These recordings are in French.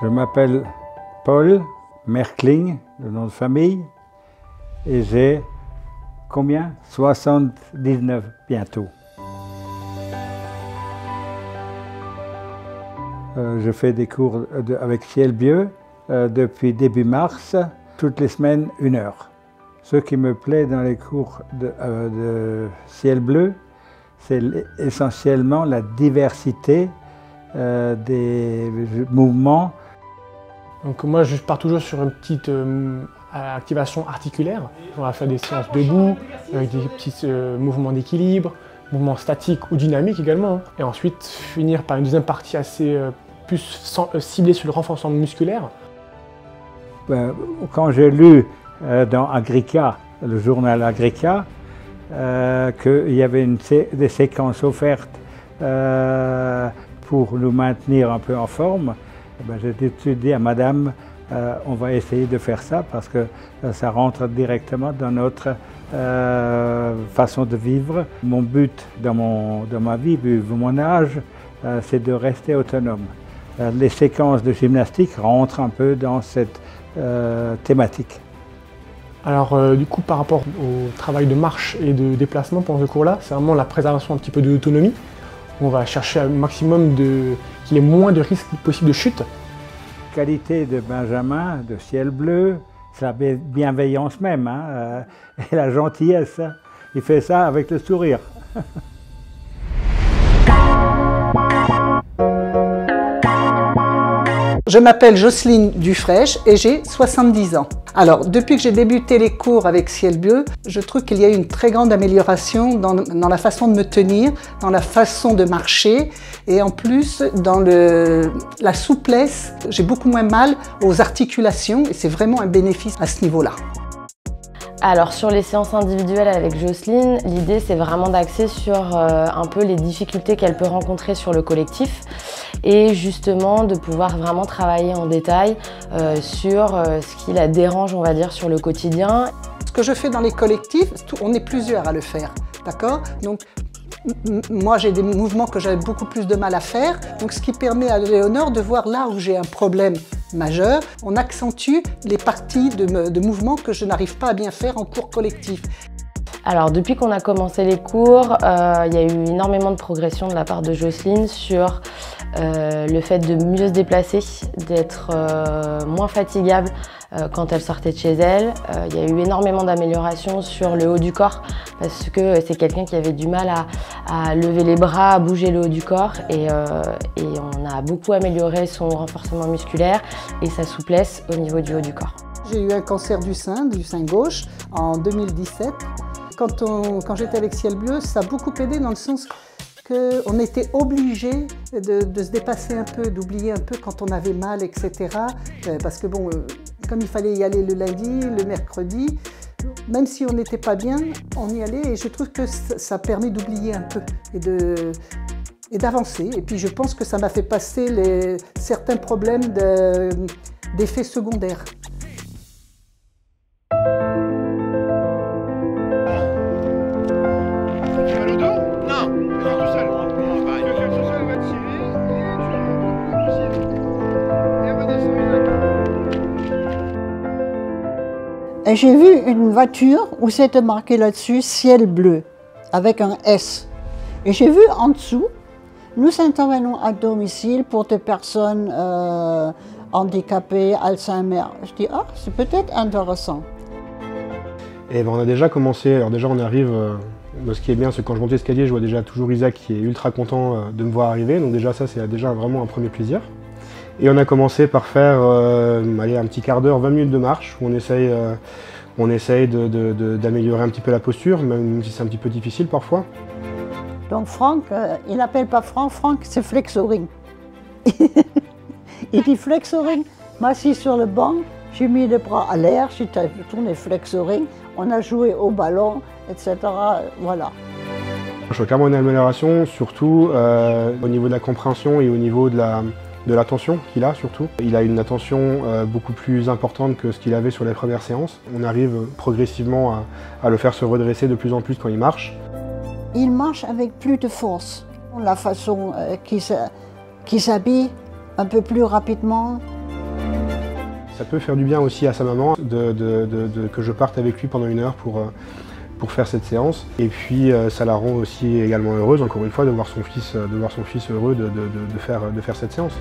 Je m'appelle Paul Merkling, le nom de famille, et j'ai combien? 79 bientôt. Je fais des cours avec Ciel Bleu depuis début mars, toutes les semaines 1 heure. Ce qui me plaît dans les cours de Ciel Bleu, c'est essentiellement la diversité des mouvements. Donc moi je pars toujours sur une petite activation articulaire. On va faire des séances debout, avec des petits mouvements d'équilibre, mouvements statiques ou dynamiques également. Et ensuite finir par une deuxième partie assez plus ciblée sur le renforcement musculaire. Quand j'ai lu dans Agrica, le journal Agrica, qu'il y avait des séquences offertes pour nous maintenir un peu en forme, j'ai tout de suite dit à madame, on va essayer de faire ça parce que ça rentre directement dans notre façon de vivre. Mon but dans ma vie, vu mon âge, c'est de rester autonome. Les séquences de gymnastique rentrent un peu dans cette thématique. Alors du coup par rapport au travail de marche et de déplacement pendant ce cours-là, c'est vraiment la préservation un petit peu de l'autonomie. On va chercher un maximum qu'il y ait moins de risques possibles de chute. Qualité de Benjamin, de Ciel Bleu, c'est la bienveillance même, hein, et la gentillesse. Il fait ça avec le sourire. Je m'appelle Jocelyne Dufraîche et j'ai 70 ans. Alors, depuis que j'ai débuté les cours avec Ciel Bleu, je trouve qu'il y a eu une très grande amélioration dans la façon de me tenir, dans la façon de marcher et en plus dans la souplesse. J'ai beaucoup moins mal aux articulations et c'est vraiment un bénéfice à ce niveau-là. Alors sur les séances individuelles avec Jocelyne, l'idée c'est vraiment d'axer sur un peu les difficultés qu'elle peut rencontrer sur le collectif et justement de pouvoir vraiment travailler en détail sur ce qui la dérange, on va dire, sur le quotidien. Ce que je fais dans les collectifs, on est plusieurs à le faire, d'accord? Donc moi j'ai des mouvements que j'avais beaucoup plus de mal à faire, donc ce qui permet à Léonore de voir là où j'ai un problème majeur, on accentue les parties de mouvements que je n'arrive pas à bien faire en cours collectif. Alors depuis qu'on a commencé les cours, il y a eu énormément de progression de la part de Jocelyne sur le fait de mieux se déplacer, d'être moins fatigable quand elle sortait de chez elle. Il y a eu énormément d'améliorations sur le haut du corps parce que c'est quelqu'un qui avait du mal à lever les bras, à bouger le haut du corps et on a beaucoup amélioré son renforcement musculaire et sa souplesse au niveau du haut du corps. J'ai eu un cancer du sein gauche en 2017. Quand j'étais avec Ciel Bleu, ça a beaucoup aidé dans le sens qu'on était obligé de se dépasser un peu, d'oublier un peu quand on avait mal, etc. Parce que bon, comme il fallait y aller le lundi, le mercredi, même si on n'était pas bien, on y allait et je trouve que ça permet d'oublier un peu et d'avancer. Et puis je pense que ça m'a fait passer certains problèmes d'effets secondaires. J'ai vu une voiture où c'était marqué là-dessus Ciel Bleu avec un S. Et j'ai vu en dessous, nous intervenons à domicile pour des personnes handicapées, Alzheimer. Je dis, ah, c'est peut-être intéressant. Et ben on a déjà commencé, alors déjà on arrive, ce qui est bien, c'est que quand je monte l'escalier, je vois déjà toujours Isaac qui est ultra content de me voir arriver. Donc déjà ça, c'est déjà vraiment un premier plaisir. Et on a commencé par faire un petit quart d'heure, 20 minutes de marche, où on essaye d'améliorer un petit peu la posture, même si c'est un petit peu difficile parfois. Donc Franck, il n'appelle pas Franck, Franck c'est flexoring. Il dit flexoring, m'assis sur le banc, j'ai mis les bras à l'air, j'ai tourné flexoring, on a joué au ballon, etc. Voilà. Je vois clairement une amélioration, surtout au niveau de la compréhension et au niveau de l'attention qu'il a surtout. Il a une attention beaucoup plus importante que ce qu'il avait sur les premières séances. On arrive progressivement à le faire se redresser de plus en plus quand il marche. Il marche avec plus de force. La façon qu'il s'habille un peu plus rapidement. Ça peut faire du bien aussi à sa maman que je parte avec lui pendant 1 heure pour faire cette séance. Et puis ça la rend aussi également heureuse, encore une fois, de voir son fils heureux de faire cette séance.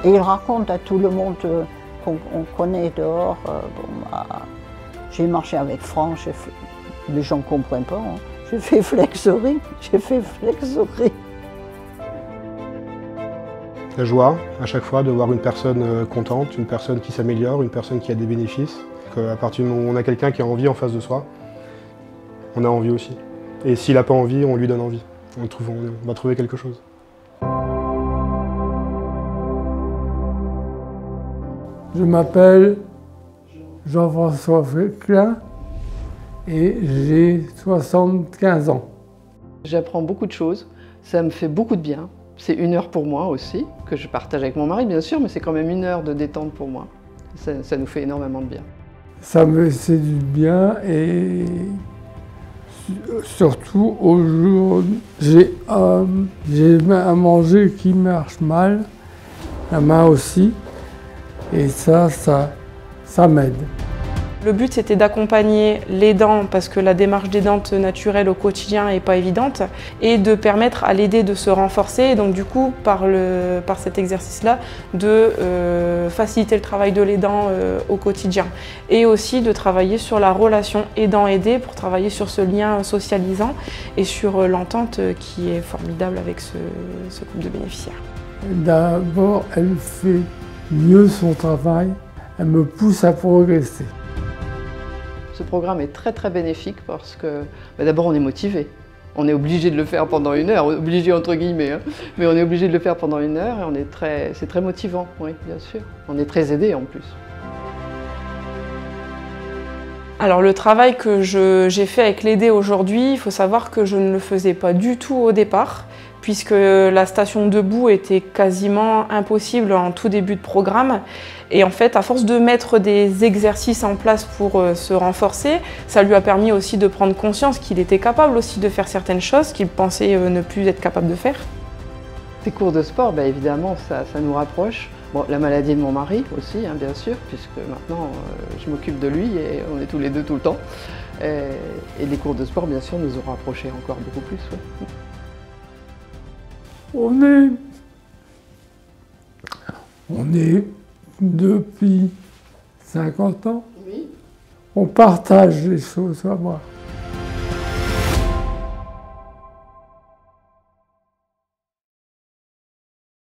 Et il raconte à tout le monde qu'on connaît dehors. J'ai marché avec Franck, les gens ne comprennent pas. Hein. J'ai fait flexerie. La joie, à chaque fois, de voir une personne contente, une personne qui s'améliore, une personne qui a des bénéfices. À partir du moment où on a quelqu'un qui a envie en face de soi, on a envie aussi. Et s'il n'a pas envie, on lui donne envie. On va trouver quelque chose. Je m'appelle Jean-François Féclin et j'ai 75 ans. J'apprends beaucoup de choses, ça me fait beaucoup de bien. C'est 1 heure pour moi aussi, que je partage avec mon mari bien sûr, mais c'est quand même 1 heure de détente pour moi. Ça nous fait énormément de bien. Ça me fait du bien et surtout aujourd'hui, j'ai à manger qui marche mal, la main aussi, et ça m'aide. Le but, c'était d'accompagner l'aidant, parce que la démarche d'aidante naturelle au quotidien n'est pas évidente, et de permettre à l'aidé de se renforcer, et donc du coup, par cet exercice-là, de faciliter le travail de l'aidant au quotidien. Et aussi de travailler sur la relation aidant-aidé, pour travailler sur ce lien socialisant, et sur l'entente qui est formidable avec ce couple de bénéficiaires. D'abord, elle fait mieux son travail, elle me pousse à progresser. Ce programme est très très bénéfique parce que d'abord on est motivé. On est obligé de le faire pendant 1 heure, obligé entre guillemets, hein, mais on est obligé de le faire pendant 1 heure et c'est très motivant, oui bien sûr. On est très aidé en plus. Alors le travail que j'ai fait avec l'aidé aujourd'hui, il faut savoir que je ne le faisais pas du tout au départ, puisque la station debout était quasiment impossible en tout début de programme. Et en fait, à force de mettre des exercices en place pour se renforcer, ça lui a permis aussi de prendre conscience qu'il était capable aussi de faire certaines choses qu'il pensait ne plus être capable de faire. Ces cours de sport, évidemment, ça nous rapproche. Bon, la maladie de mon mari aussi, hein, bien sûr, puisque maintenant je m'occupe de lui et on est tous les deux tout le temps. Et les cours de sport, bien sûr, nous ont rapprochés encore beaucoup plus. Ouais. On est depuis 50 ans. Oui. On partage les choses à moi.